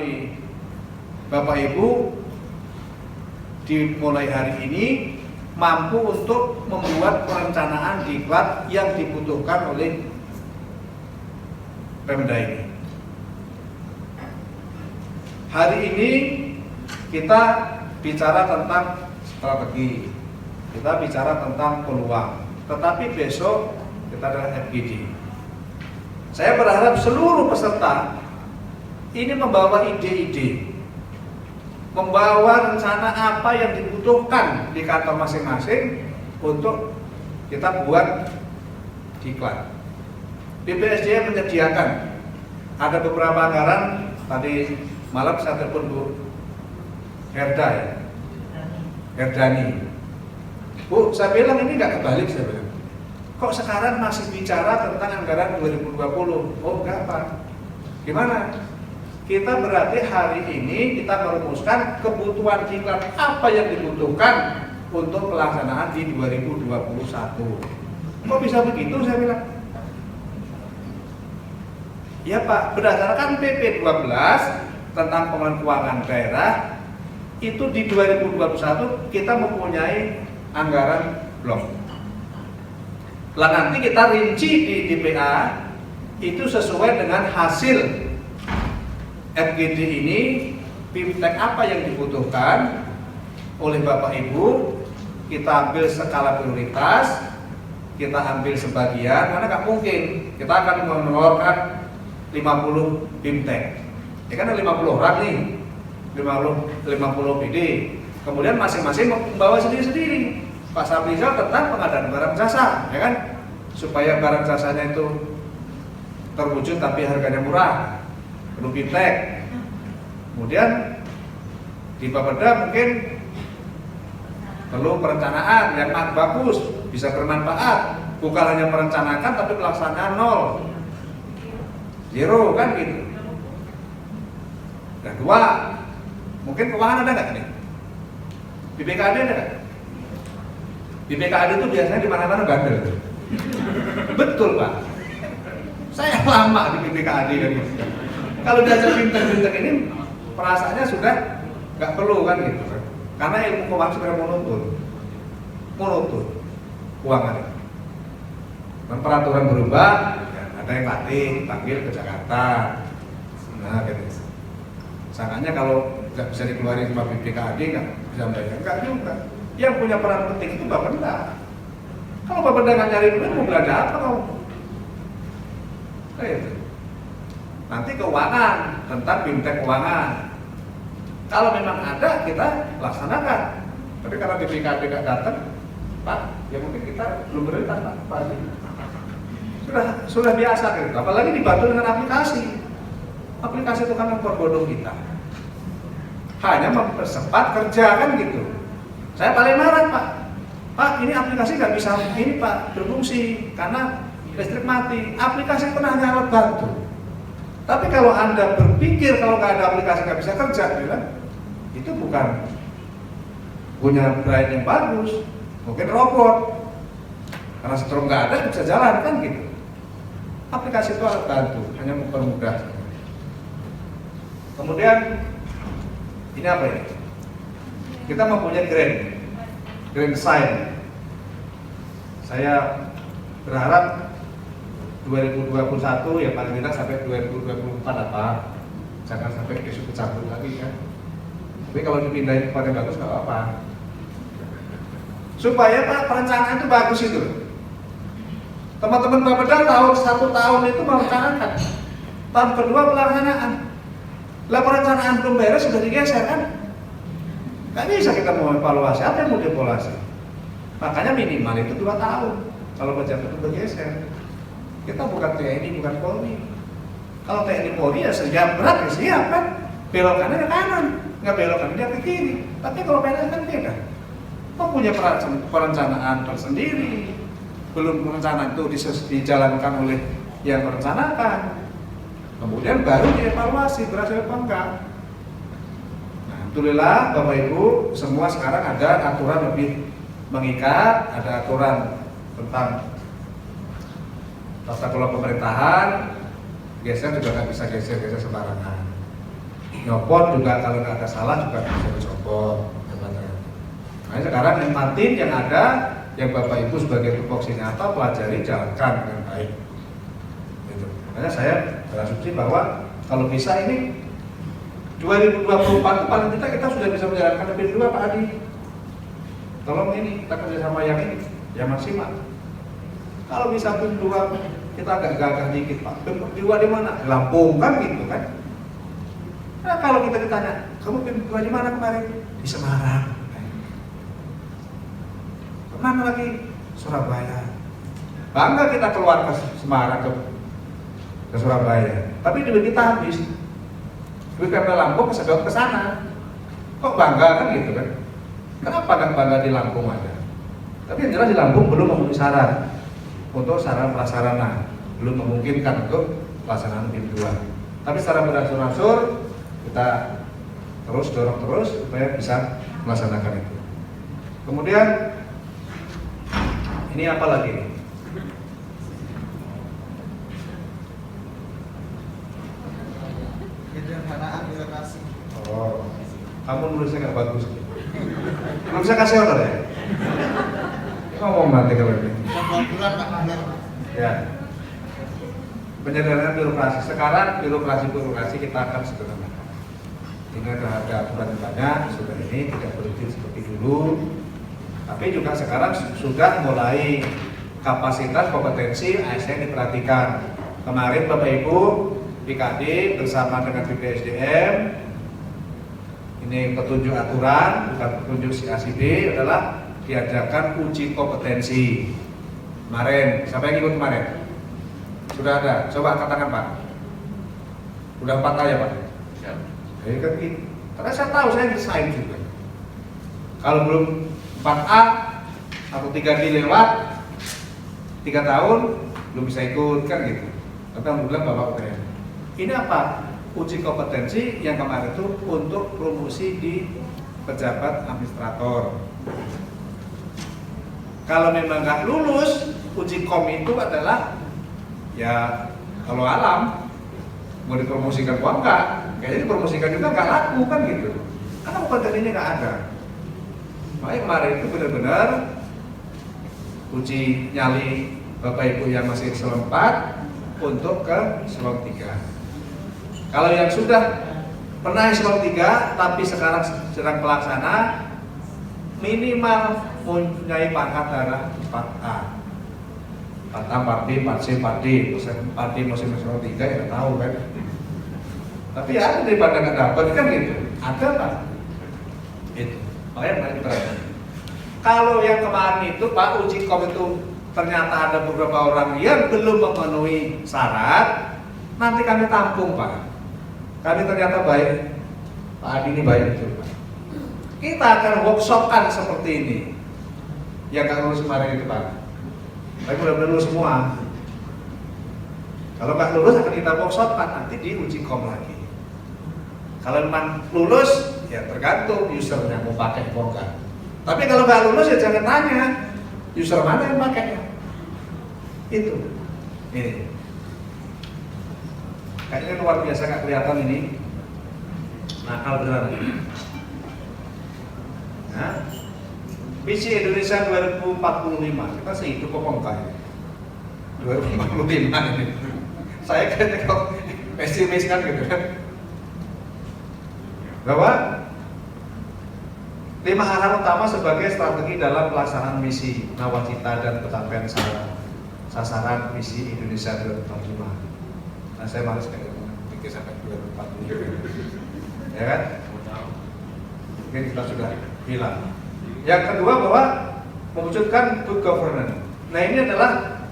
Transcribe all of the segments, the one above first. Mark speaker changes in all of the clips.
Speaker 1: melalui Bapak Ibu dimulai hari ini mampu untuk membuat perencanaan diklat yang dibutuhkan oleh Pemda ini. Hari ini kita bicara tentang strategi, kita bicara tentang peluang, tetapi besok kita adalah FGD. Saya berharap seluruh peserta ini membawa ide-ide, membawa rencana apa yang dibutuhkan di kantor masing-masing untuk kita buat diklat. BPSDM menyediakan ada beberapa anggaran. Tadi malam saya telepon Bu Herda ya, Herdani. Bu, saya bilang ini nggak kebalik, saya bilang. Kok sekarang masih bicara tentang anggaran 2020? Oh enggak Pak. Gimana? Kita berarti hari ini kita merumuskan kebutuhan diklat apa yang dibutuhkan untuk pelaksanaan di 2021. Kok bisa begitu, saya bilang? Ya Pak, berdasarkan PP 12 tentang pengelolaan keuangan daerah, itu di 2021 kita mempunyai anggaran blok. Lah nanti kita rinci di DPA itu sesuai dengan hasil FGD ini, BIMTEK apa yang dibutuhkan oleh Bapak Ibu, kita ambil skala prioritas, kita ambil sebagian, karena nggak mungkin kita akan mengeluarkan 50 BIMTEK. Ya kan ada 50 orang nih, 50 PD. Kemudian masing-masing membawa sendiri-sendiri. Pak Saprizal tentang pengadaan barang jasa, ya kan? Supaya barang jasanya itu terwujud tapi harganya murah, perlu BIMTEK. Kemudian di Bapeda mungkin perlu perencanaan yang bagus, bisa bermanfaat, bukan hanya merencanakan tapi pelaksanaan nol. Zero kan gitu. Dan dua, mungkin keuangan ada nggak nih? Di BKD ada nggak? Di BKD itu biasanya di mana-mana bandel. Betul Pak. Saya lama di BKD kan gitu. Kalau diajak pinter-pinter ini perasaannya sudah nggak perlu kan gitu. Karena ilmu keuangan sudah monoton keuangan. Dan peraturan berubah. Ada yang latih, panggil ke Jakarta. Nah, gitu. Sangkanya kalau nggak bisa dikeluarin sama BPKAD nggak bisa bayar, nggak juga. Yang punya peran penting itu Bapeda. Kalau Bapeda nggak nyari duit, mau belanja apa kamu? Kayak itu. Nanti keuangan, tentang BIMTEK keuangan. Kalau memang ada, kita laksanakan. Tapi kalau BPKAD nggak datang, Pak, ya mungkin kita belum prioritas Pak. Sudah biasa gitu. Apalagi dibantu dengan aplikasi. Aplikasi itu kan memperbodoh kita. Hanya mempercepat kerja kan gitu. Saya paling marah Pak. Pak, ini aplikasi nggak bisa ini Pak berfungsi karena listrik mati. Aplikasi pun hanya alat bantu. Tapi kalau Anda berpikir kalau nggak ada aplikasi nggak bisa kerja, bilang itu bukan punya brain yang bagus, mungkin robot. Karena strom nggak ada bisa jalan kan gitu. Aplikasi itu alat bantu, hanya mempermudah. Kemudian ini apa ini? Kita mempunyai grand sign. Saya berharap 2021 ya paling tidak sampai 2024 apa? Jangan sampai besok kecabut lagi kan. Tapi kalau dipindahin kepada bagus nggak apa-apa. Supaya Pak perencanaan itu bagus itu. Teman-teman Bapeda tahun 1 tahun itu merencanakan, tahun kedua pelaksanaan. Lah perencanaan belum beres sudah digeser kan? Gak bisa kita mau evaluasi, apa yang mau dievaluasi? Makanya minimal itu 2 tahun. Kalau pejabat itu bergeser. Kita bukan TNI, bukan Polri. Kalau TNI Polri ya siap berat ya siap kan? Belokannya ke kanan, nggak belokannya dia ke kiri. Tapi kalau PNS kan beda. Mempunyai perencanaan tersendiri. Belum perencanaan itu dijalankan oleh yang merencanakan. Kemudian baru dievaluasi berhasil apa enggak. Nah, alhamdulillah Bapak Ibu semua sekarang ada aturan lebih mengikat, ada aturan tentang tata kelola pemerintahan. Geser juga nggak bisa geser sembarangan. nyopot juga kalau nggak ada salah juga bisa dicopot jabatannya. Nah sekarang yang Martin yang ada, yang Bapak Ibu sebagai tupoksi nyata pelajari, jalankan dengan baik. Gitu. Makanya saya berasumsi bahwa kalau bisa ini 2024 paling kita sudah bisa menjalankan PIN 2 Pak Adi. Tolong ini kita kerjasama yang ini, yang maksimal. Kalau bisa PIN 2 kita agak gagah dikit Pak, PIN 2 di mana? Lampung kan gitu kan. Nah kalau kita ditanya, kamu PIN 2 di mana kemarin? Di Semarang. Kemana lagi? Surabaya. Bangga kita keluar ke Semarang ke Surabaya. Tapi duit kita habis. Duit karena Lampung kesedot ke sana. Kok bangga kan gitu kan? Kenapa nggak bangga di Lampung aja? Tapi yang jelas di Lampung belum memenuhi syarat untuk sarana prasarana, belum memungkinkan untuk pelaksanaan PIN 2. Tapi secara beransur-ansur kita terus dorong terus supaya bisa melaksanakan itu. Kemudian ini apa lagi nih?
Speaker 2: Penyederhanaan birokrasi.
Speaker 1: Oh, kamu nulisnya nggak bagus. Belum bisa kasih order ya? Ngomong nanti kalau ini.
Speaker 2: Bulan Pak Mahir.
Speaker 1: Ya. Penyederhanaan birokrasi. Sekarang birokrasi kita akan sederhanakan. Sehingga terhadap aturan banyak sudah ini tidak berizin seperti dulu. Tapi juga sekarang sudah mulai kapasitas kompetensi ASN diperhatikan. Kemarin Bapak Ibu BKD bersama dengan BPSDM ini petunjuk aturan, bukan petunjuk CACD, adalah diadakan uji kompetensi. Kemarin, siapa yang ikut kemarin? Sudah ada, coba angkat tangan Pak. Udah 4 aja Pak. Siap. Jadi kan gitu. Karena saya tahu saya desain juga. Kalau belum 4A atau 3D lewat 3 tahun belum bisa ikut kan gitu. Tapi alhamdulillah Bapak udah. Ini apa? Uji kompetensi yang kemarin itu untuk promosi di pejabat administrator. Kalau memang nggak lulus, uji kom itu adalah ya kalau alam mau dipromosikan kok enggak, kayaknya dipromosikan juga nggak laku kan gitu. Karena kompetensinya nggak ada. Makanya kemarin itu benar-benar uji nyali Bapak Ibu yang masih eselon 4 untuk ke eselon 3. Kalau yang sudah pernah eselon 3 tapi sekarang sedang pelaksana minimal mempunyai pangkat darah 4A. 4A, 4B, 4C, 4D. 4D masih eselon 3 ya tahu kan. Tapi ya daripada nggak dapat kan gitu. Ada Pak. Itu. Makanya mari kita lihat. Kalau yang kemarin itu Pak uji kom itu ternyata ada beberapa orang yang belum memenuhi syarat, nanti kami tampung Pak. Kami ternyata baik, Pak Adi ini baik betul Pak. Kita akan workshopkan seperti ini. Yang nggak lulus kemarin itu Pak. Tapi mudah-mudahan lulus semua. Kalau nggak lulus akan kita workshopkan nanti di uji kom lagi. Kalau memang lulus, ya tergantung usernya mau pakai apa enggak. Tapi kalau nggak lulus ya jangan tanya user mana yang pakai. Itu. Ini. Kayaknya luar biasa nggak kelihatan ini. Nakal beneran. Nah, visi Indonesia 2045 kita sehidup kok enggak ini. 2045 ini. Saya kayaknya kok pesimis kan gitu kan. Bahwa 5 arahan utama sebagai strategi dalam pelaksanaan misi nawacita dan pencapaian sasaran visi Indonesia 2045. Nah saya males kayak pikir sampai 2040 ya kan? Mungkin kita sudah bilang. Yang kedua bahwa mewujudkan good governance. Nah ini adalah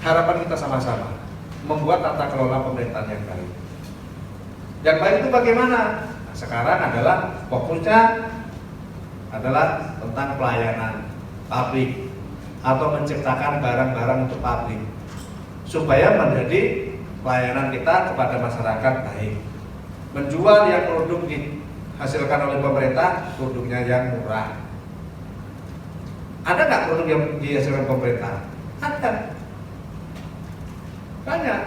Speaker 1: harapan kita sama-sama membuat tata kelola pemerintahan yang baik. Yang baik itu bagaimana? Nah, sekarang adalah fokusnya adalah tentang pelayanan publik atau menciptakan barang-barang untuk publik supaya menjadi pelayanan kita kepada masyarakat baik. Menjual yang produk dihasilkan oleh pemerintah, produknya yang murah. Ada nggak produk yang dihasilkan pemerintah? Ada. Banyak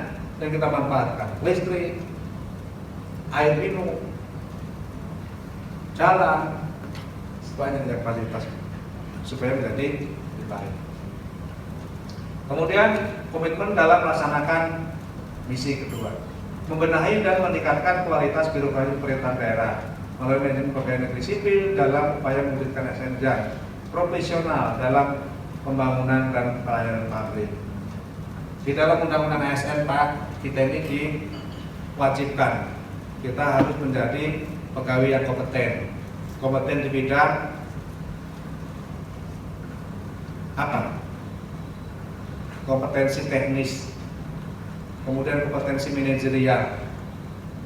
Speaker 1: yang kita manfaatkan. Listrik, air minum, jalan, sebanyak fasilitas supaya menjadi lebih baik. Kemudian komitmen dalam melaksanakan misi kedua, membenahi dan meningkatkan kualitas birokrasi pemerintahan daerah melalui manajemen pegawai negeri sipil dalam upaya mewujudkan SDM profesional dalam pembangunan dan pelayanan publik. Di dalam undang-undang ASN Pak, kita ini diwajibkan kita harus menjadi pegawai yang kompeten di bidang apa? Kompetensi teknis, kemudian kompetensi manajerial,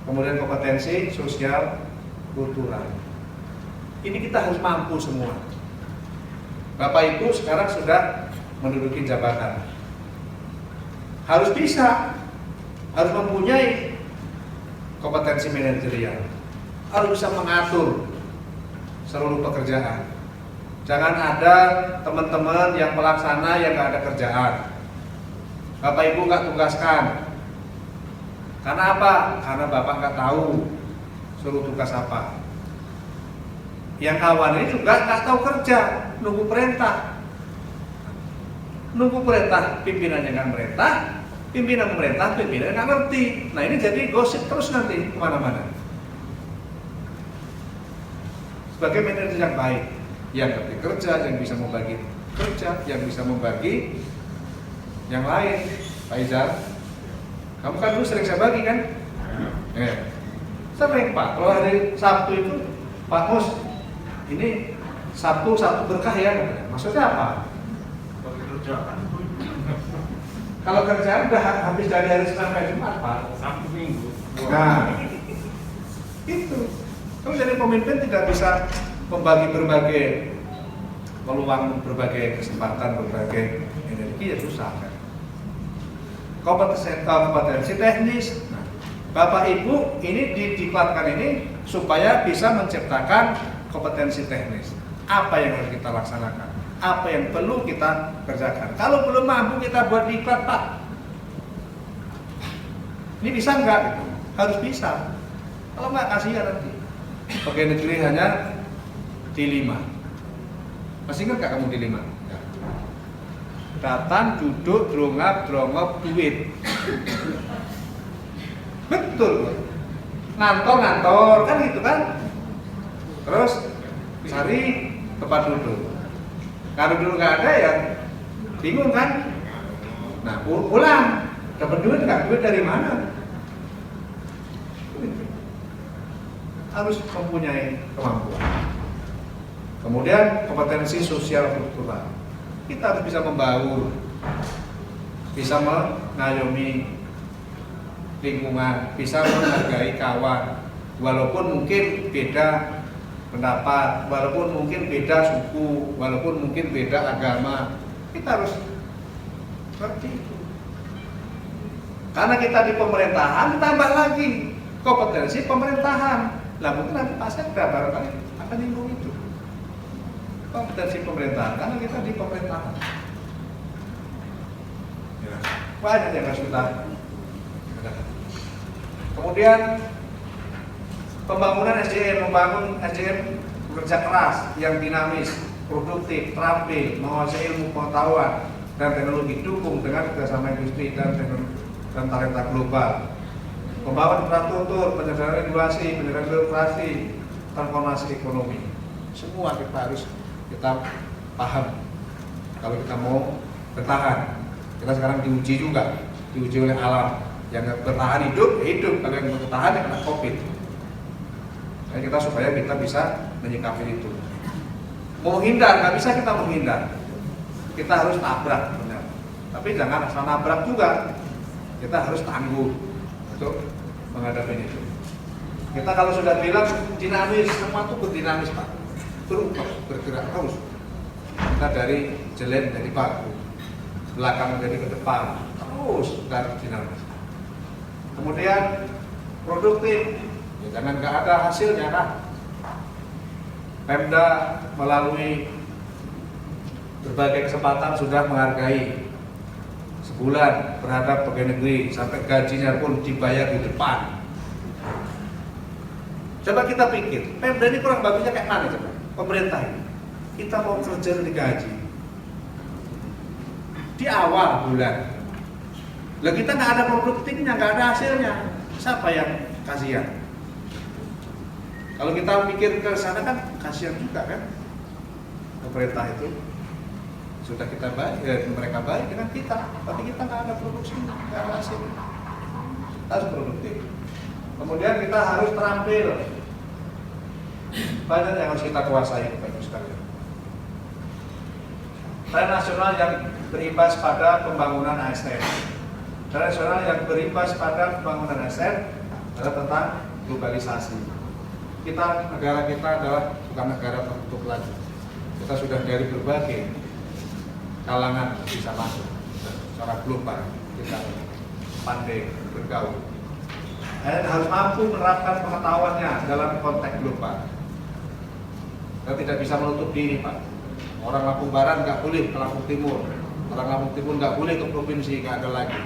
Speaker 1: kemudian kompetensi sosial kultural. Ini kita harus mampu semua. Bapak Ibu sekarang sudah menduduki jabatan, harus bisa, harus mempunyai kompetensi manajerial, harus bisa mengatur seluruh pekerjaan. Jangan ada teman-teman yang pelaksana yang nggak ada kerjaan. Bapak Ibu nggak tugaskan. Karena apa? Karena Bapak nggak tahu suruh tugas apa. Yang kawan ini juga nggak tahu kerja, nunggu perintah. Nunggu perintah, pimpinannya nggak merintah, pimpinan pemerintah, pimpinan nggak ngerti. Nah ini jadi gosip terus nanti kemana-mana. Sebagai manajer yang baik, yang ngerti kerja, yang bisa membagi kerja, yang bisa membagi yang lain. Pak Izal, kamu kan dulu sering saya bagi kan? Sering Pak, kalau hari Sabtu itu Pak Mus, ini Sabtu berkah ya, maksudnya apa? Kalau kerjaan udah habis dari hari Senin sampai Jumat Pak, Sabtu Minggu. Nah, itu. Kalau jadi pemimpin tidak bisa membagi berbagai peluang, berbagai kesempatan, berbagai energi ya susah kan. Kompetensi teknis. Nah, Bapak Ibu ini didiklatkan ini supaya bisa menciptakan kompetensi teknis. Apa yang harus kita laksanakan? Apa yang perlu kita kerjakan? Kalau belum mampu kita buat diklat Pak. Ini bisa nggak? Gitu. Harus bisa. Kalau nggak kasihan nanti. Pegawai negeri hanya D5. Masih ingat nggak kamu D5? Ya. Datang, duduk, drongap, duit. Betul. Ngantor, kan gitu kan? Terus cari tempat duduk. Kalau dulu nggak ada ya bingung kan? Nah pulang dapat duit nggak? Duit dari mana? Harus mempunyai kemampuan. Kemudian kompetensi sosial kultural. Kita harus bisa membaur, bisa mengayomi lingkungan, bisa menghargai kawan, walaupun mungkin beda pendapat, walaupun mungkin beda suku, walaupun mungkin beda agama, kita harus seperti itu. Karena kita di pemerintahan, tambah lagi kompetensi pemerintahan. Lah mungkin nanti pasti ada barangkali akan nyinggung itu. Kompetensi pemerintahan, karena kita di pemerintahan. Ya, banyak yang harus kita. Kemudian pembangunan SDM, membangun SDM bekerja keras, yang dinamis, produktif, terampil, menguasai ilmu pengetahuan dan teknologi, dukung dengan kerjasama industri dan talenta global. Membangun infrastruktur, penyederhanaan regulasi, penyederhanaan birokrasi, transformasi ekonomi. Semua kita paham kalau kita mau bertahan. Kita sekarang diuji juga, diuji oleh alam. Yang bertahan hidup, kalau yang bertahan ya kena COVID. Jadi kita supaya kita bisa menyikapi itu. Mau hindar, nggak bisa kita menghindar. Kita harus tabrak, benar. Tapi jangan asal nabrak juga. Kita harus tangguh untuk menghadapi itu. Kita kalau sudah bilang dinamis, semua itu berdinamis Pak. Terus bergerak terus. Kita dari jelek jadi bagus, belakang menjadi ke depan, terus dari dinamis. Kemudian produktif, ya jangan nggak ada hasilnya kan. Pemda melalui berbagai kesempatan sudah menghargai sebulan terhadap pegawai negeri sampai gajinya pun dibayar di depan. Coba kita pikir, Pemda ini kurang bagusnya kayak mana coba? Pemerintah ini, kita mau kerja digaji di awal bulan, lah kita nggak ada produktifnya, nggak ada hasilnya, siapa yang kasihan? Kalau kita mikir ke sana kan kasihan juga kan, pemerintah itu sudah kita baik, mereka baik dengan kita, tapi kita nggak ada produksi, nggak ada hasil. Kita harus produktif. Kemudian kita harus terampil. Banyak yang harus kita kuasai, bagus sekali. Tren nasional yang berimbas pada pembangunan ASN. Tren nasional yang berimbas pada pembangunan ASN adalah tentang globalisasi. Negara kita adalah bukan negara tertutup lagi. Kita sudah dari berbagai kalangan bisa masuk secara global. Kita pandai bergaul. Dan harus mampu menerapkan pengetahuannya dalam konteks global. Kita tidak bisa menutup diri, Pak. Orang Lampung Barat nggak boleh ke Lampung Timur, orang Lampung Timur nggak boleh ke provinsi, nggak ada lagi.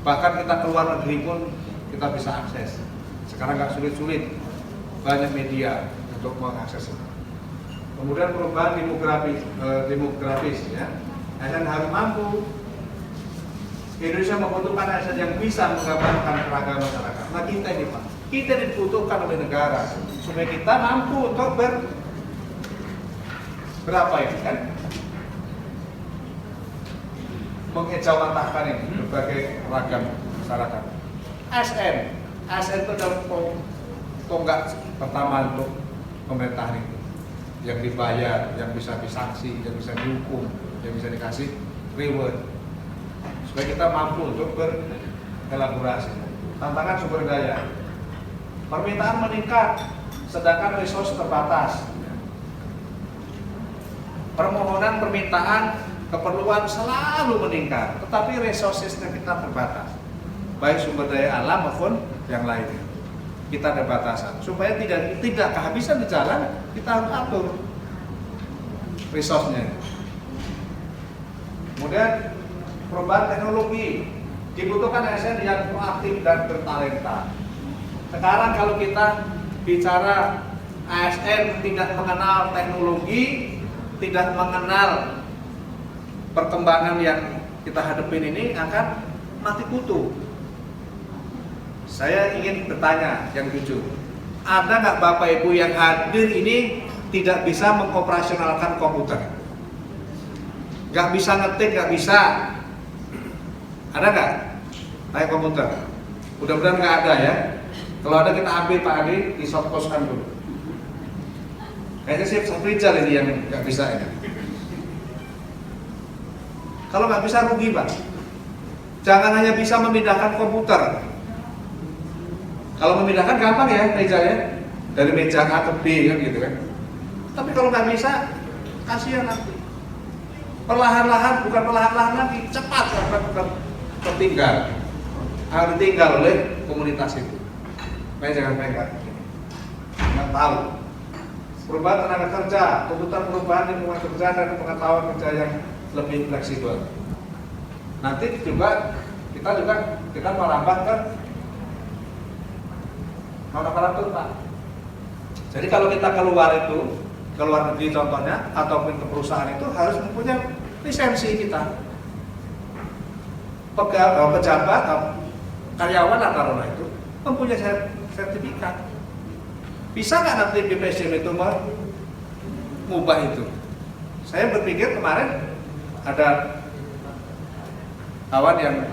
Speaker 1: Bahkan kita keluar negeri pun kita bisa akses. Sekarang nggak sulit-sulit, banyak media untuk mengakses itu. Kemudian perubahan demografis, ya. ASN harus mampu. Indonesia membutuhkan ASN yang bisa menggambarkan keragaman masyarakat. Nah kita ini Pak, kita dibutuhkan oleh negara supaya kita mampu untuk berapa ini kan? Mengejawantahkan ini berbagai ragam masyarakat. ASN itu adalah tonggak pertama untuk pemerintahan itu, yang dibayar, yang bisa disanksi, yang bisa dihukum, yang bisa dikasih reward, supaya kita mampu untuk berelaborasi. Tantangan sumber daya, permintaan meningkat, sedangkan resource terbatas. Permohonan, permintaan, keperluan selalu meningkat, tetapi resourcesnya kita terbatas, baik sumber daya alam maupun yang lainnya. Kita ada batasan, supaya tidak kehabisan di jalan, kita harus atur resource-nya. Kemudian perubahan teknologi, dibutuhkan ASN yang proaktif dan bertalenta. Sekarang kalau kita bicara ASN tidak mengenal teknologi, tidak mengenal perkembangan yang kita hadapin ini, akan mati kutu. Saya ingin bertanya yang jujur, ada nggak Bapak Ibu yang hadir ini tidak bisa mengoperasionalkan komputer? Nggak bisa ngetik, nggak bisa. Ada nggak? Kayak komputer. Mudah-mudahan nggak ada ya. Kalau ada kita ambil Pak Adi, di shortcode-kan dulu. Kayaknya sih Rizal ini yang nggak bisa ini. Kalau nggak bisa rugi Pak. Jangan hanya bisa memindahkan komputer. Kalau memindahkan gampang ya Rizal ya, dari meja A ke B kan gitu kan. Tapi kalau nggak bisa, kasihan nanti. Perlahan-lahan, bukan perlahan-lahan lagi, cepat akan tertinggal. Akan ditinggal oleh komunitas itu. Makanya jangan pegang. Nggak tahu. Perubahan tenaga kerja, tuntutan perubahan lingkungan kerja dan pengetahuan kerja yang lebih fleksibel. Nanti juga kita merambah ke non-aparatur Pak. Jadi kalau kita keluar negeri contohnya, ataupun ke perusahaan itu harus mempunyai lisensi kita. Pejabat, karyawan taruhlah itu mempunyai sertifikat. Bisa nggak nanti BPSDM itu mengubah itu? Saya berpikir kemarin ada kawan yang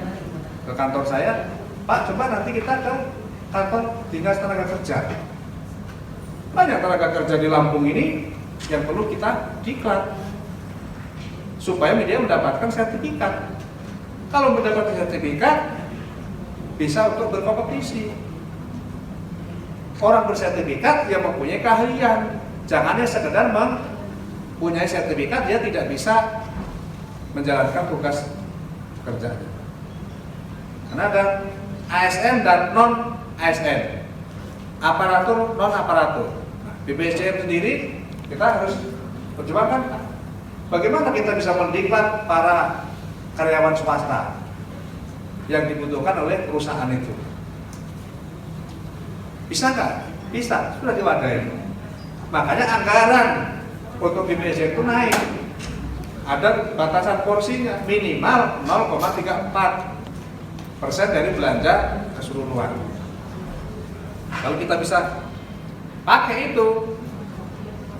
Speaker 1: ke kantor saya, Pak coba nanti kita ke kantor dinas tenaga kerja. Banyak tenaga kerja di Lampung ini yang perlu kita diklat supaya dia mendapatkan sertifikat. Kalau mendapatkan sertifikat bisa untuk berkompetisi. Orang bersertifikat yang mempunyai keahlian, jangan hanya sekedar mempunyai sertifikat dia tidak bisa menjalankan tugas kerjanya. Karena ada ASN dan non ASN, aparatur non aparatur. Nah, BPSDM sendiri kita harus perjuangkan bagaimana kita bisa mendiklat para karyawan swasta yang dibutuhkan oleh perusahaan itu. Bisa nggak? Bisa, sudah diwadahi. Makanya anggaran untuk BPJS itu naik. Ada batasan porsinya minimal 0,34% dari belanja keseluruhan. Kalau kita bisa pakai itu,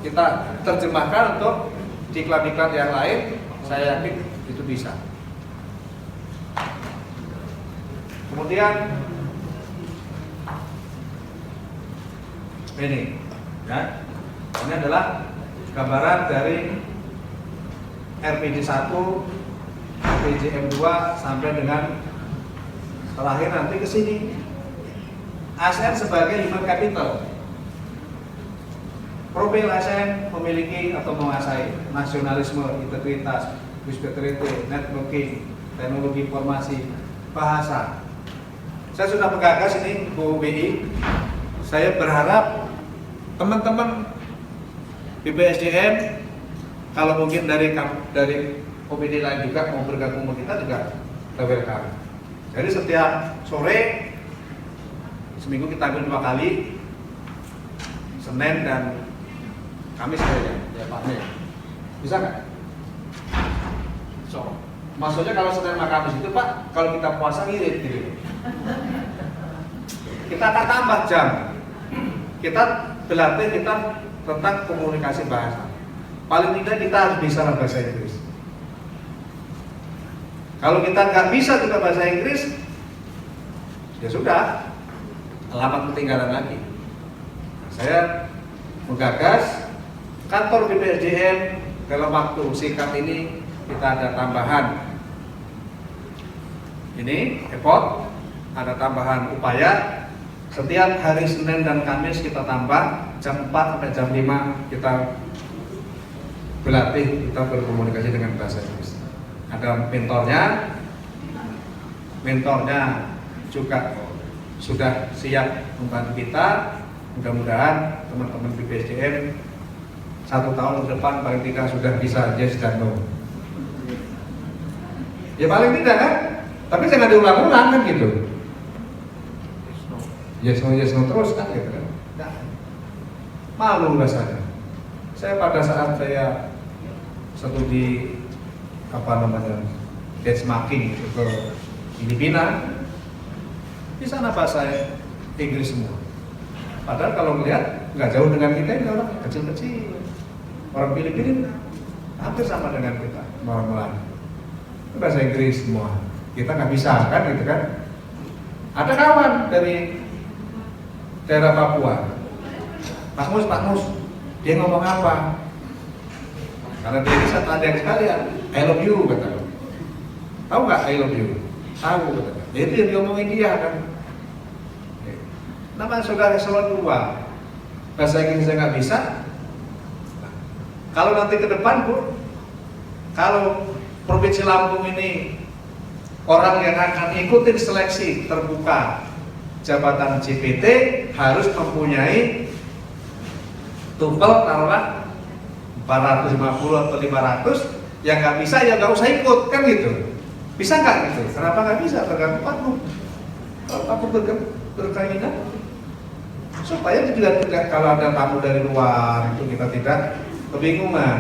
Speaker 1: kita terjemahkan untuk iklan-iklan yang lain, saya yakin itu bisa. Kemudian ini, ya, ini adalah gambaran dari RPJ 1, RPJM 2 sampai dengan terakhir nanti ke sini. ASN sebagai human capital. Profil ASN memiliki atau menguasai nasionalisme, integritas, hospitality, networking, teknologi informasi, bahasa. Saya sudah menggagas ini Bu BI. Saya berharap teman-teman BPSDM kalau mungkin dari OPD lain juga mau bergabung sama kita juga welcome. Jadi setiap sore seminggu kita ambil 2 kali, Senin dan Kamis ya Pak. Bisa nggak? So, maksudnya kalau Senin sama Kamis itu Pak, kalau kita puasa ngirit gitu. Kita akan tambah jam. Kita berlatih kita tentang komunikasi bahasa. Paling tidak kita harus bisa bahasa Inggris. Kalau kita nggak bisa juga bahasa Inggris, ya sudah, alamat ketinggalan lagi. Saya menggagas kantor BPSDM dalam waktu singkat ini kita ada tambahan. Ini effort, ada tambahan upaya. Setiap hari Senin dan Kamis kita tambah jam 4 sampai jam 5 kita berlatih, kita berkomunikasi dengan bahasa Inggris. Ada mentornya juga sudah siap membantu kita. Mudah-mudahan teman-teman BPSDM 1 tahun ke depan paling tidak sudah bisa yes dan no. Ya paling tidak kan, tapi jangan diulang-ulang kan gitu. Yes no terus kan gitu kan. Nah, malu rasanya. Saya pada saat saya studi benchmarking ke Filipina, di sana bahasa Inggris semua. Padahal kalau melihat nggak jauh dengan kita, ini orang kecil-kecil. Orang Filipina hampir sama dengan kita, orang Melayu. Bahasa Inggris semua. Kita nggak bisa kan gitu kan. Ada kawan dari daerah Papua, Pak Mus, dia ngomong apa? Karena dia bisa tanda sekalian, I love you kata. Tahu nggak I love you? Tahu kata. Jadi dia ngomongin dia kan. Nama saudara eselon 2, bahasa Inggris saya nggak bisa. Kalau nanti ke depan Bu, kalau Provinsi Lampung ini orang yang akan ikutin seleksi terbuka jabatan JPT harus mempunyai TOEFL taruhlah 450 atau 500, yang nggak bisa ya nggak usah ikut kan gitu. Bisa nggak gitu? Kenapa nggak bisa? Tergantung Pakmu. Kalau Pakmu berkeinginan, supaya tidak kalau ada tamu dari luar itu kita tidak kebingungan.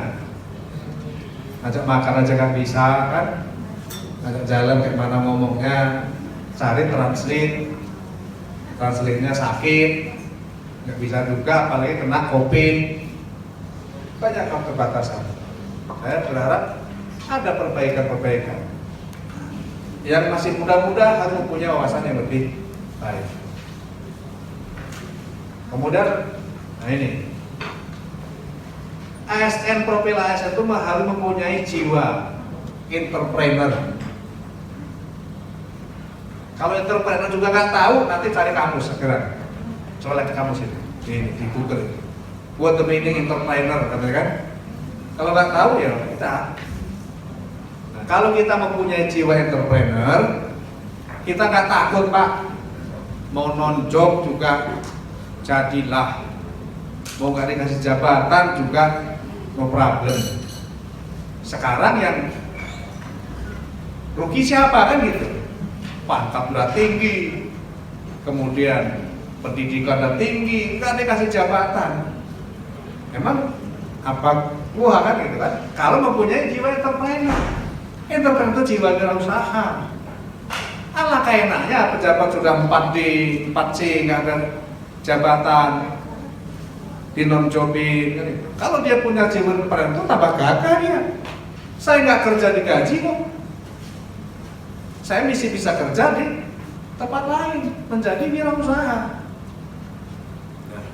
Speaker 1: Ajak makan aja nggak bisa kan? Ajak jalan kayak mana ngomongnya, cari translate-nya sakit, nggak bisa juga, apalagi kena COVID. Banyak keterbatasan. Saya berharap ada perbaikan-perbaikan. Yang masih muda-muda harus mempunyai wawasan yang lebih baik. Kemudian, nah ini, ASN, profil ASN itu harus mempunyai jiwa entrepreneur. Kalau entrepreneur juga nggak tahu, nanti cari kamus segera. Colek kamus ini di Google. What the meaning entrepreneur, katanya kan? Kalau nggak tahu ya kita. Nah, kalau kita mempunyai jiwa entrepreneur, kita nggak takut Pak. Mau non-job juga jadilah. Mau nggak dikasih jabatan juga no problem. Sekarang yang rugi siapa kan gitu? Pangkat udah tinggi, kemudian pendidikannya tinggi, nggak dikasih jabatan. Emang apa wah kan gitu kan? Kalau mempunyai jiwa entrepreneur itu jiwa wirausaha. Alangkah enaknya pejabat sudah 4D, 4C, nggak ada jabatan, di non-jobin. Kalau dia punya jiwa entrepreneur itu tambah gagah dia. Saya nggak kerja di gaji kok. Saya mesti bisa kerja di tempat lain, menjadi wirausaha. Nah,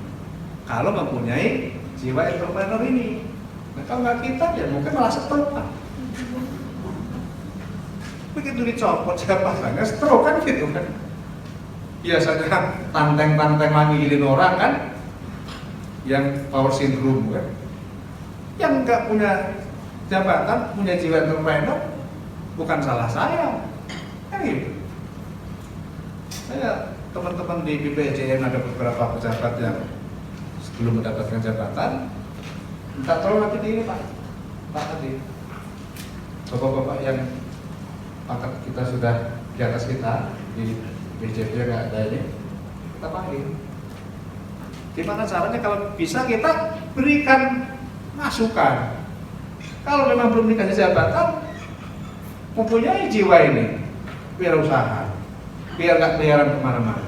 Speaker 1: kalau mempunyai jiwa entrepreneur ini, nah kalau nggak kita ya mungkin malah setengah. Begitu dicopot jabatannya stroke kan gitu kan. Biasanya tanteng-tanteng manggilin orang kan, yang power syndrome kan. Yang nggak punya jabatan, punya jiwa entrepreneur, bukan salah saya. Kan gitu. Saya teman-teman di BPJN ada beberapa pejabat yang sebelum mendapatkan jabatan minta tolong nanti di ini Pak tadi bapak-bapak yang pangkat kita sudah di atas kita di BPJN nggak ada ini, kita panggil. Gimana caranya kalau bisa kita berikan masukan. Kalau memang belum dikasih jabatan, mempunyai jiwa ini wirausaha, biar nggak keliaran kemana-mana.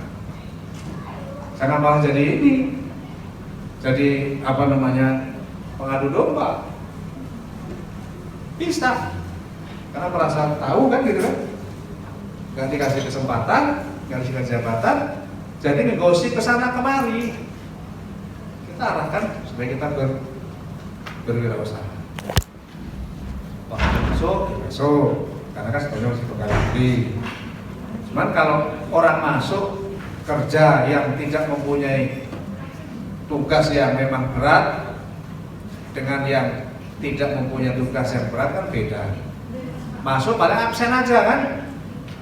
Speaker 1: Jangan malah jadi ini, jadi apa namanya pengadu domba. Bisa, karena merasa tahu kan gitu kan, nggak dikasih kesempatan, nggak dikasih jabatan, jadi negosiasi kesana kemari. Kita arahkan supaya kita berwirausaha. Waktu masuk, karena kan sebenarnya masih pegawai negeri. Cuman kalau orang masuk kerja yang tidak mempunyai tugas yang memang berat dengan yang tidak mempunyai tugas yang berat kan beda. Masuk pada absen aja kan,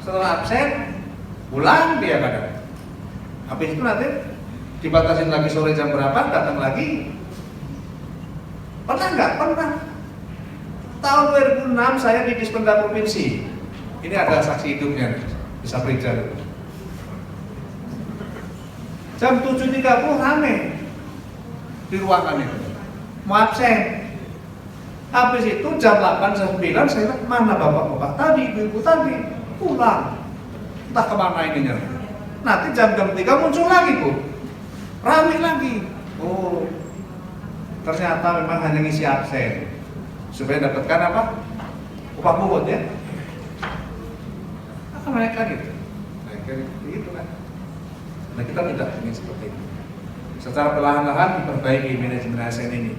Speaker 1: setelah absen pulang dia kadang. Habis itu nanti dibatasin lagi sore jam berapa datang lagi. Pernah nggak? Pernah. Tahun 2006 saya di Dispenda Provinsi. Ini ada saksi hidupnya, bisa periksa. Jam 7.30 rame di ruangan itu, mau absen. Habis itu jam 8, jam 9 saya bilang, mana bapak-bapak tadi, ibu-ibu tadi, pulang. Entah kemana ininya. Nanti jam-jam 3 muncul lagi Bu, rame lagi. Oh, ternyata memang hanya ngisi absen supaya dapatkan apa? Upah buat ya. Apa mereka gitu? Mereka gitu kan. Nah kita tidak ingin seperti itu. Secara perlahan-lahan diperbaiki manajemen ASN ini.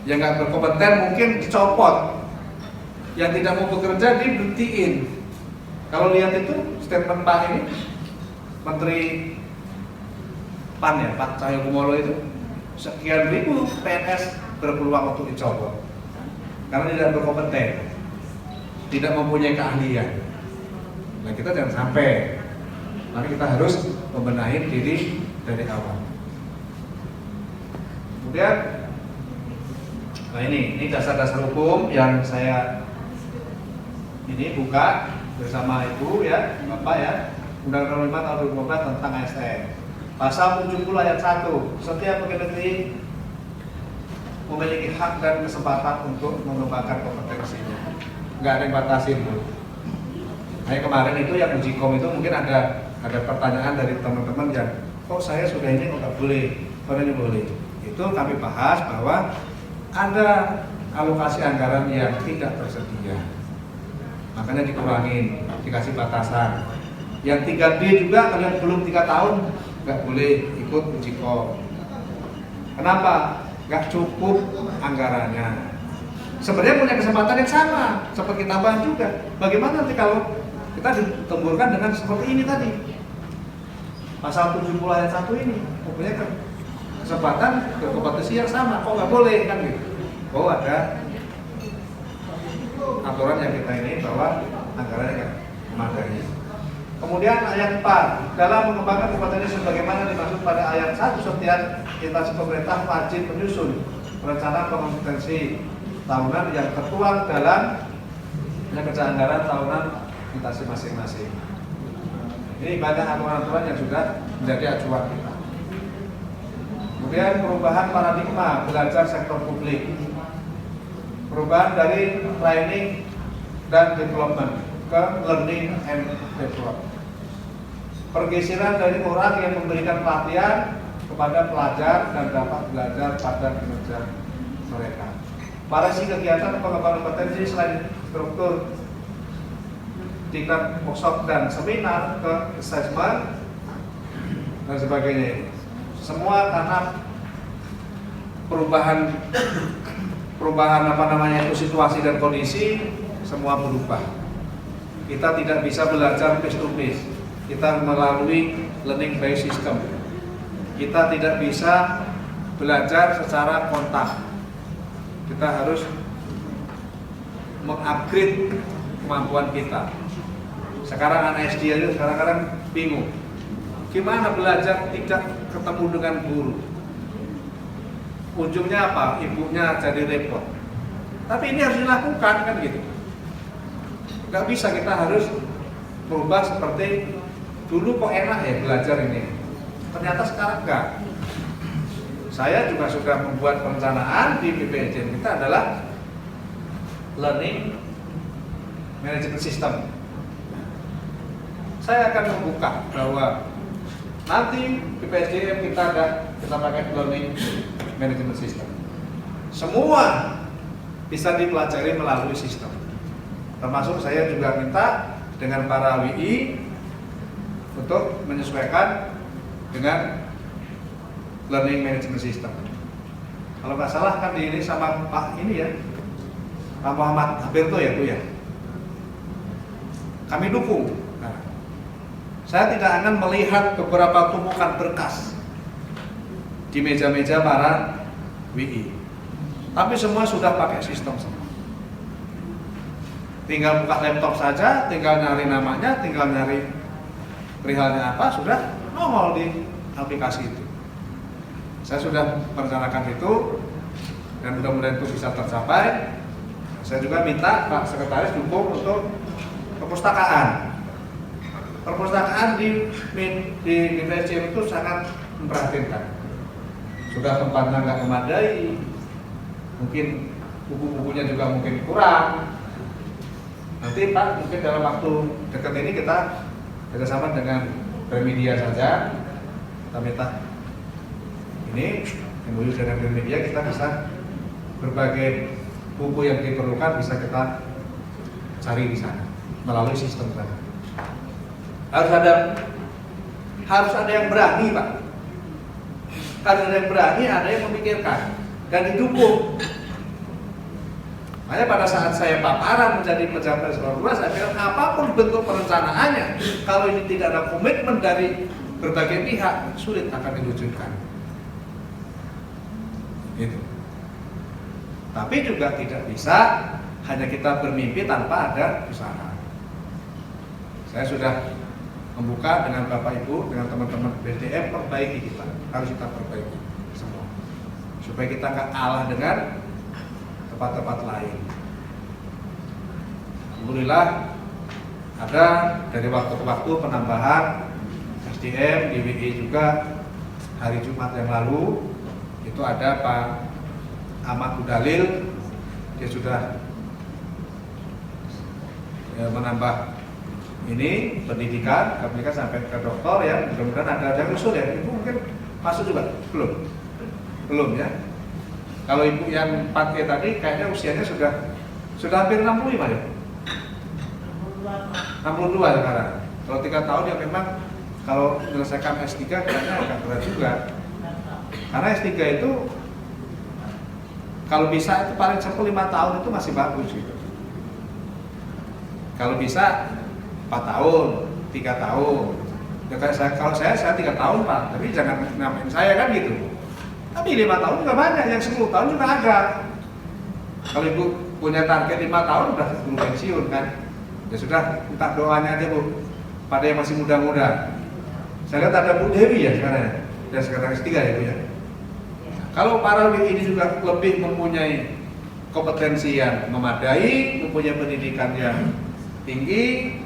Speaker 1: Yang nggak berkompeten mungkin dicopot. Yang tidak mau bekerja diberhentiin. Kalau lihat itu statement Pak ini, Menteri PAN ya, Pak Cahyokumolo itu, sekian ribu PNS berpeluang untuk dicopot. Karena tidak berkompeten, tidak mempunyai keahlian. Nah kita jangan sampai, maka kita harus membenahi diri dari awal. Kemudian, nah ini dasar-dasar hukum yang saya ini buka bersama Ibu ya, Bapak ya, Undang-Undang 5 tahun 2015 tentang ASN. Pasal 70 ayat 1, setiap pegawai negeri memiliki hak dan kesempatan untuk mengembangkan kompetensinya. Nggak ada yang batasin Bu. Nah kemarin itu yang uji kom itu mungkin ada pertanyaan dari teman-teman yang kok saya sudah ini kok nggak boleh, kok ini boleh. Itu kami bahas bahwa ada alokasi anggaran yang tidak tersedia, makanya dikurangin, dikasih batasan. Yang 3D juga kalian belum 3 tahun nggak boleh ikut uji kom. Kenapa? Nggak cukup anggarannya. Sebenarnya punya kesempatan yang sama, seperti tambahan juga. Bagaimana nanti kalau kita ditemburkan dengan seperti ini tadi? Pasal 70 ayat 1 ini, punya kesempatan berkompetisi yang sama, kok nggak boleh kan gitu? Oh ada aturan yang kita ini bahwa anggarannya nggak memadai. Kemudian ayat 4, dalam mengembangkan kompetensi sebagaimana dimaksud pada ayat 1, setiap instansi pemerintah wajib menyusun rencana kompetensi tahunan yang tertuang dalam kerja anggaran tahunan instansi masing-masing. Ini banyak aturan-aturan yang sudah menjadi acuan kita. Kemudian perubahan paradigma belajar sektor publik, perubahan dari training dan development ke learning and development, pergeseran dari orang yang memberikan pelatihan kepada pelajar dan dapat belajar pada kinerja mereka. Variasi kegiatan pengembangan kompetensi selain struktur tingkat workshop dan seminar ke assessment dan sebagainya. Semua karena perubahan situasi dan kondisi semua berubah. Kita tidak bisa belajar face to face. Kita melalui learning by system. Kita tidak bisa belajar secara kontak. Kita harus mengupgrade kemampuan kita. Sekarang anak SD aja kadang-kadang bingung. Gimana belajar tidak ketemu dengan guru? Ujungnya apa? Ibunya jadi repot. Tapi ini harus dilakukan kan gitu. Gak bisa, kita harus berubah seperti dulu kok enak ya belajar ini. Ternyata sekarang enggak. Saya juga sudah membuat perencanaan di BPJN kita adalah Learning Management System. Saya akan membuka bahwa nanti BPSDM kita pakai Learning Management System. Semua bisa dipelajari melalui sistem. Termasuk saya juga minta dengan para WI untuk menyesuaikan dengan Learning Management System. Kalau nggak salah kan ini sama Pak ini ya, Pak Muhammad Habirto ya Bu ya. Kami dukung. Nah, saya tidak akan melihat beberapa tumpukan berkas di meja-meja para WI. Tapi semua sudah pakai sistem semua. Tinggal buka laptop saja, tinggal nyari namanya, tinggal nyari perihalnya apa, sudah nongol di aplikasi itu. Saya sudah merencanakan itu dan mudah-mudahan itu bisa tercapai. Saya juga minta Pak Sekretaris dukung untuk perpustakaan. Perpustakaan di BPSDM itu sangat memperhatikan. Sudah tempatnya nggak memadai, mungkin buku-bukunya juga mungkin kurang. Nanti Pak, mungkin dalam waktu dekat ini kita kerjasama dengan Gramedia saja. Kita minta ini MOU dengan Gramedia, kita bisa berbagai buku yang diperlukan bisa kita cari di sana melalui sistem tadi. Harus ada yang berani Pak. Harus ada yang berani, ada yang memikirkan dan didukung. Makanya pada saat saya paparan menjadi pejabat sekolah luar, saya bilang apapun bentuk perencanaannya, kalau ini tidak ada komitmen dari berbagai pihak, sulit akan diwujudkan. Gitu. Tapi juga tidak bisa hanya kita bermimpi tanpa ada usaha. Saya sudah membuka dengan Bapak Ibu, dengan teman-teman BDM, perbaiki kita, harus kita perbaiki semua, supaya kita nggak kalah dengan tempat-tempat lain. Alhamdulillah ada dari waktu ke waktu penambahan SDM di WI juga. Hari Jumat yang lalu itu ada Pak Ahmad Budalil, dia sudah menambah ini pendidikan sampai ke doktor ya. Mudah-mudahan ada yang usul ya. Ibu mungkin masuk juga? Belum ya. Kalau ibu yang 4G tadi kayaknya usianya sudah hampir 65 ya. 62 sekarang. Kalau 3 tahun ya memang kalau menyelesaikan S3 kayaknya agak berat juga. Karena S3 itu kalau bisa itu paling cepat 5 tahun itu masih bagus gitu. Kalau bisa 4 tahun, 3 tahun. Ya, kalau saya 3 tahun Pak, tapi jangan namain saya kan gitu. Tapi 5 tahun juga banyak, yang 10 tahun juga ada. Kalau ibu punya target 5 tahun udah sebelum pensiun kan. Ya sudah, minta doanya aja Bu, pada yang masih muda-muda. Saya lihat ada Bu Dewi ya sekarang, dan sekarang S3 ya Bu ya. Kalau para WI ini juga lebih mempunyai kompetensi yang memadai, mempunyai pendidikan yang tinggi,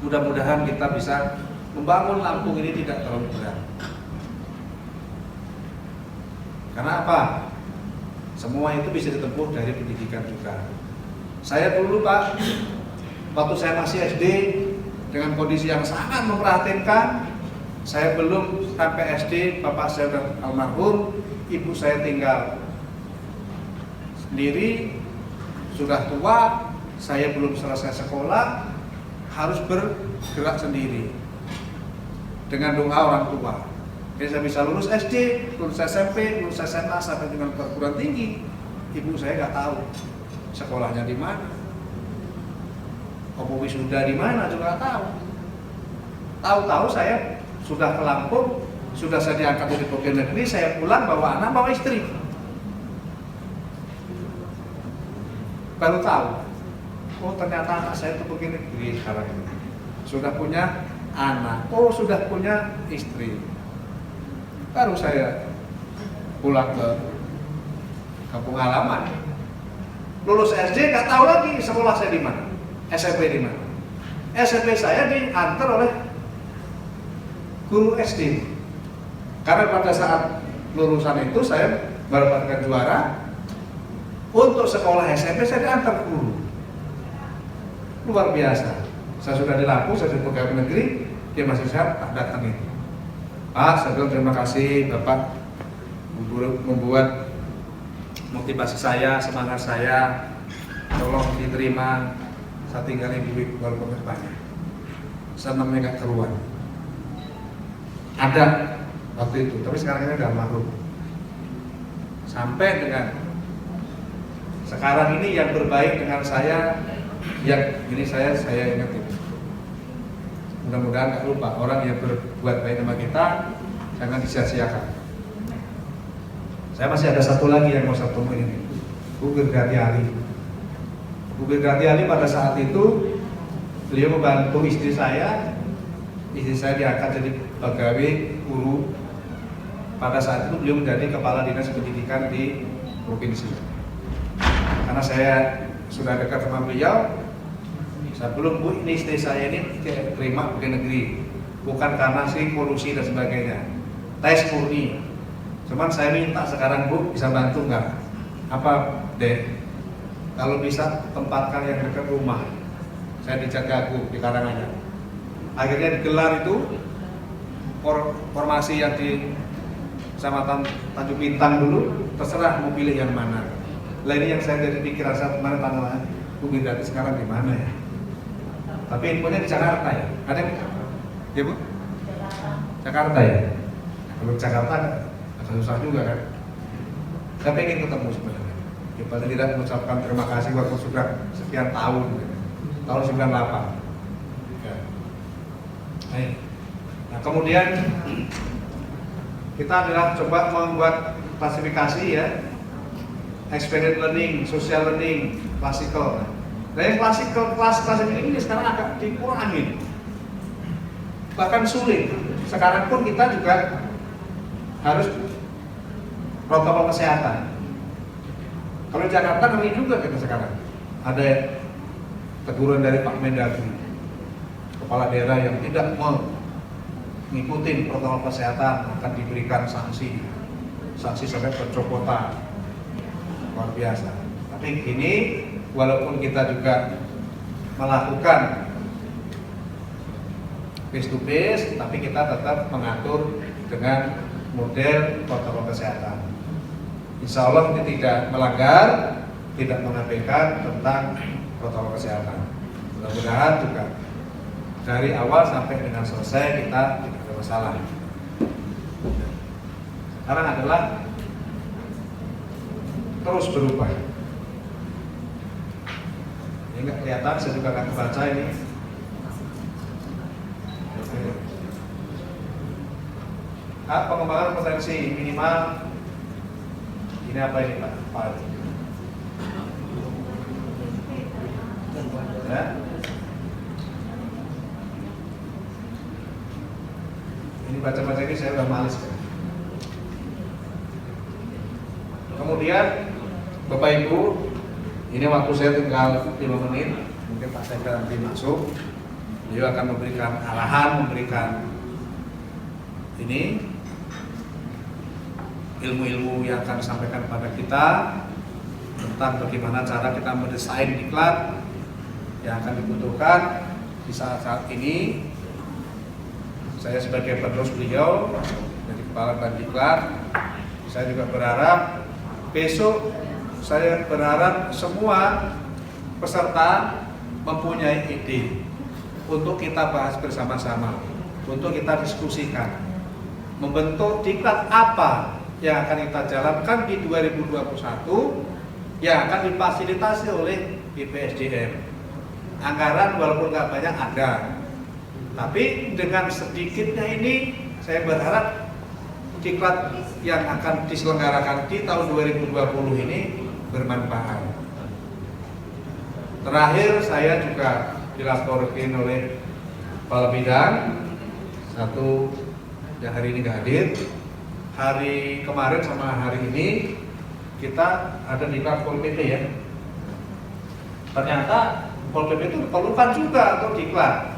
Speaker 1: mudah-mudahan kita bisa membangun Lampung ini tidak terlalu berat. Karena apa? Semua itu bisa ditempuh dari pendidikan juga. Saya dulu Pak, waktu saya masih SD dengan kondisi yang sangat memprihatinkan, saya belum sampai SD, bapak saya sudah almarhum, ibu saya tinggal sendiri, sudah tua, saya belum selesai sekolah, harus bergerak sendiri dengan doa orang tua. Jadi saya bisa lulus SD, lulus SMP, lulus SMA sampai dengan perguruan tinggi. Ibu saya nggak tahu sekolahnya di mana, Opo wisuda di mana juga nggak tahu. Tahu-tahu saya sudah ke Lampung, sudah saya diangkat dari pegawai negeri, saya pulang bawa anak, bawa istri. Baru tahu, oh ternyata anak saya itu pegawai negeri sekarang ini. Sudah punya anak, oh sudah punya istri. Baru saya pulang ke kampung halaman. Lulus SD nggak tahu lagi sekolah saya di mana, SMP di mana. SMP saya diantar oleh guru SD. Karena pada saat lulusan itu saya baru mendapatkan juara. Untuk sekolah SMP saya diantar guru. Luar biasa. Saya sudah di Lampung, saya di pegawai negeri, dia masih sehat, tak datang itu. Pak, saya bilang terima kasih Bapak membuat motivasi saya, semangat saya, tolong diterima. Saya tinggal di duit walaupun banyak. Saya namanya gak keluar. Ada waktu itu, tapi sekarang ini udah almarhum. Sampai dengan sekarang ini yang berbaik dengan saya, yang ini saya ingat itu. Mudah-mudahan gak lupa orang yang berbuat baik sama kita jangan disia-siakan. Saya masih ada satu lagi yang mau saya temuin ini, Bu Gergati Ali. Bu Gergati Ali pada saat itu beliau membantu istri saya diangkat jadi pegawai guru. Pada saat itu beliau menjadi kepala dinas pendidikan di provinsi. Karena saya sudah dekat sama beliau, saya belum, Bu, ini istri saya ini terima pegawai negeri, bukan karena sih polusi dan sebagainya, tes murni. Cuman saya minta sekarang, Bu, bisa bantu nggak? Apa, Dek? Kalau bisa tempatkan yang dekat rumah. Saya di Jagagu, di Karanganyar. Akhirnya digelar itu formasi yang di Kecamatan Tanjung Bintang dulu, terserah mau pilih yang mana. Lah ini yang saya jadi pikiran saya kemarin tanya, Bu Gergati sekarang di mana ya? Tapi infonya di Jakarta ya? Ada yang ya Bu? Jakarta ya? Kalau Jakarta agak susah juga kan? Saya pengen ketemu sebenarnya. Ya paling tidak mengucapkan terima kasih waktu sudah sekian tahun, tahun 98. Ya. Nah kemudian kita adalah coba membuat klasifikasi ya, experience learning, social learning, classical. Dari kelas ini sekarang agak dikurangin, bahkan sulit. Sekarang pun kita juga harus protokol kesehatan. Kalau di Jakarta ngeri juga kita sekarang. Ada teguran dari Pak Mendagri, kepala daerah yang tidak mengikuti protokol kesehatan akan diberikan sanksi sampai pencopotan. Luar biasa. Tapi ini walaupun kita juga melakukan face to face, tapi kita tetap mengatur dengan model protokol kesehatan. Insya Allah kita tidak melanggar, tidak mengabaikan tentang protokol kesehatan. Mudah-mudahan juga dari awal sampai dengan selesai kita tidak ada masalah. Sekarang adalah terus berubah. Ini nggak kelihatan, saya juga nggak kebaca ini. Pengembangan potensi minimal. Ini apa ini Pak? Ya. Ini baca-baca ini saya udah males kan. Kemudian Bapak Ibu, ini waktu saya tinggal 5 menit, mungkin Pak Sekda nanti masuk, beliau akan memberikan arahan, memberikan ini. ilmu-ilmu yang akan disampaikan kepada kita tentang bagaimana cara kita mendesain diklat yang akan dibutuhkan di saat-saat ini. Saya sebagai penerus beliau dari Kepala Bandiklat, saya juga berharap besok saya berharap semua peserta mempunyai ide untuk kita bahas bersama-sama, untuk kita diskusikan membentuk diklat apa yang akan kita jalankan di 2021 yang akan difasilitasi oleh BPSDM. Anggaran walaupun nggak banyak ada, tapi dengan sedikitnya ini saya berharap diklat yang akan diselenggarakan di tahun 2020 ini bermanfaat. Terakhir saya juga dilaporkan oleh Kepala Bidang satu yang hari ini nggak hadir. Hari kemarin sama hari ini kita ada diklat Pol PP ya. Ternyata Pol PP itu perlukan juga untuk diklat.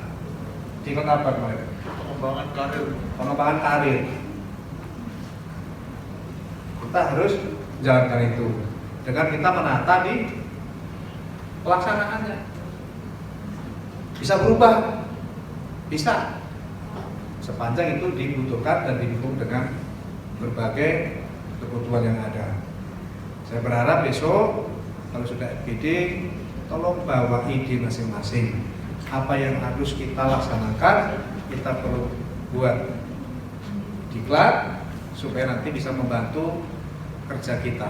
Speaker 1: Diklat apa kemarin?
Speaker 2: Pengembangan karir.
Speaker 1: Pengembangan karir. Kita harus jalankan itu dengan kita menata di pelaksanaannya. Bisa berubah, bisa, sepanjang itu dibutuhkan dan didukung dengan berbagai kebutuhan yang ada. Saya berharap besok kalau sudah FGD, tolong bawa ide masing-masing. Apa yang harus kita laksanakan, kita perlu buat diklat supaya nanti bisa membantu kerja kita.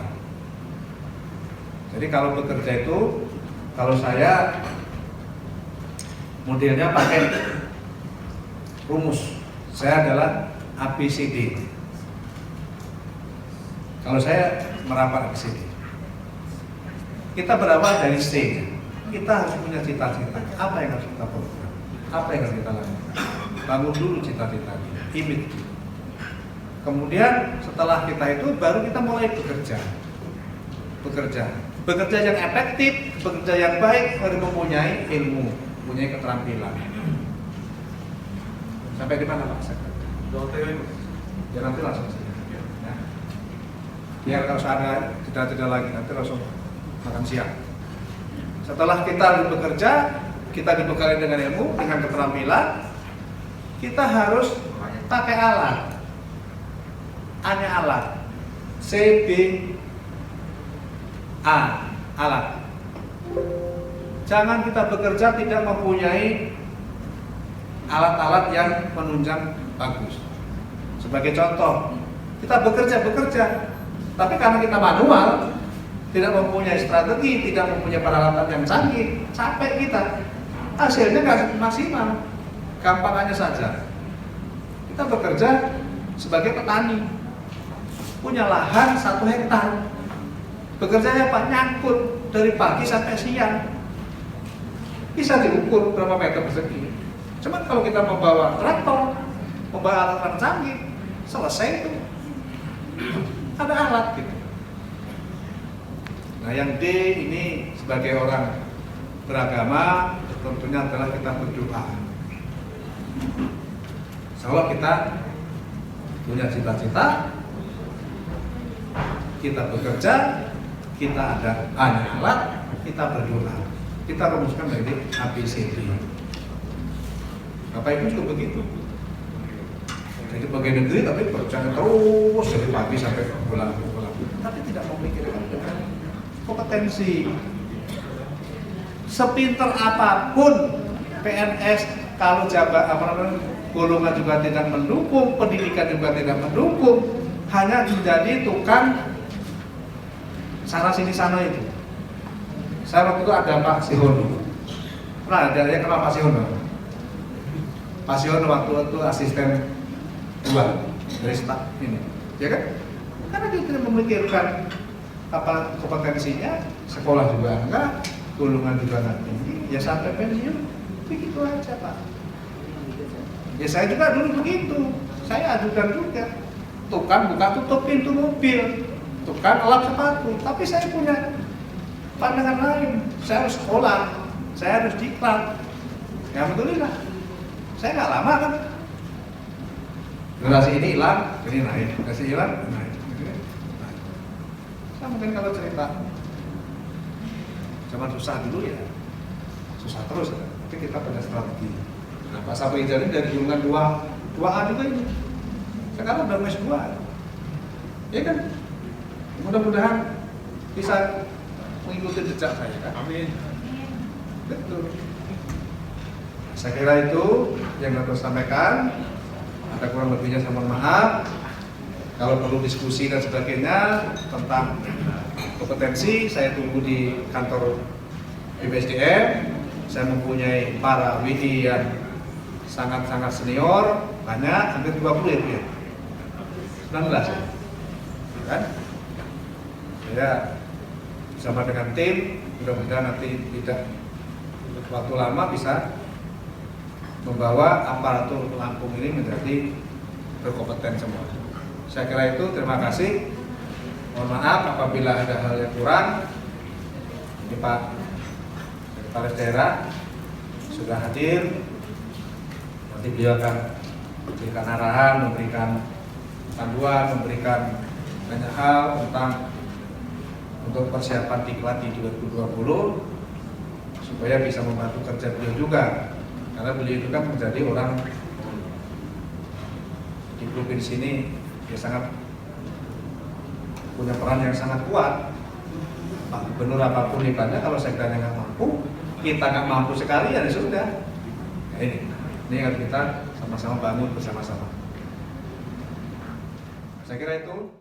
Speaker 1: Jadi kalau bekerja itu, kalau saya modelnya pakai rumus, saya adalah ABCD. Kalau saya merapat ABCD, kita berawal dari C. Kita harus punya cita-cita. Apa yang harus kita program? Apa yang harus kita lakukan? Bangun dulu cita-cita, image. Kemudian setelah kita itu baru kita mulai bekerja. Bekerja yang efektif, bekerja yang baik, harus mempunyai ilmu, mempunyai keterampilan. Sampai di mana Pak? Ya nanti langsung saja. Ya. Biar kalau ada tidak lagi, nanti langsung makan siang. Setelah kita bekerja, kita dibekali dengan ilmu, dengan keterampilan, kita harus pakai alat. Hanya alat. CBA, alat. Jangan kita bekerja tidak mempunyai alat-alat yang menunjang bagus. Sebagai contoh, kita bekerja, tapi karena kita manual, tidak mempunyai strategi, tidak mempunyai peralatan yang canggih, capek kita, hasilnya nggak maksimal. Gampangannya saja, kita bekerja sebagai petani, punya lahan 1 hektar, bekerjanya Pak nyangkut dari pagi sampai siang, bisa diukur berapa meter persegi. Cuman kalau kita membawa traktor, membawa alat canggih, selesai itu, ada alat gitu. Nah yang D ini sebagai orang beragama tentunya adalah kita berdoa. Kalau kita punya cita-cita, kita bekerja, kita ada alat, kita berdoa. Kita rumuskan dari ABCD. Bapak Ibu juga begitu. Jadi bagian negeri tapi berjalan terus dari pagi sampai pulang. Tapi tidak memikirkan dengan kompetensi. Sepinter apapun PNS, kalau golongan juga tidak mendukung, pendidikan juga tidak mendukung, hanya menjadi tukang sana sini sana itu. Saya waktu itu ada Pak Sihono. Pernah ada yang kenal Pak Sihono? Pak Sihono waktu itu asisten 2 dari staf ini, ya kan? Karena dia tidak memikirkan apa kompetensinya, sekolah juga enggak, golongan juga enggak tinggi, ya sampai pensiun begitu aja Pak. Ya saya juga dulu begitu, saya ajudan juga, tukang buka tutup pintu mobil, tukang lap sepatu, tapi saya punya pandangan lain, saya harus sekolah, saya harus diklat. Ya alhamdulillah, saya nggak lama kan. Generasi ini hilang, ini naik, generasi hilang, naik. Nah, mungkin kalau cerita zaman susah dulu ya, susah terus ya. Tapi kita punya strategi. Nah, Pak Sapu Ijal ini dari jumlah 2A juga ini. Sekarang udah mes 2. Ya kan? Mudah-mudahan bisa mengikuti jejak saya kan?
Speaker 2: Amin.
Speaker 1: Betul. Saya kira itu yang dapat saya sampaikan. Ada kurang lebihnya saya mohon maaf. Kalau perlu diskusi dan sebagainya tentang kompetensi, saya tunggu di kantor BPSDM. Saya mempunyai para WI yang sangat-sangat senior, banyak, hampir 20 ya Bu ya? 19 ya? Kan? Saya bersama dengan tim, mudah-mudahan nanti tidak waktu lama bisa membawa aparatur Lampung ini menjadi berkompeten semua. Saya kira itu, terima kasih. Mohon maaf apabila ada hal yang kurang. Ini Pak Kepala Daerah sudah hadir. Nanti beliau akan memberikan arahan, memberikan panduan, memberikan banyak hal tentang untuk persiapan diklat di 2020 supaya bisa membantu kerja beliau juga. Karena beliau itu kan menjadi orang di provinsi ini dia sangat punya peran yang sangat kuat. Pak Gubernur apapun hebatnya, kalau sekdanya nggak mampu, kita nggak mampu sekali ya sudah. Nah, ini yang kita sama-sama bangun bersama-sama. Saya kira itu.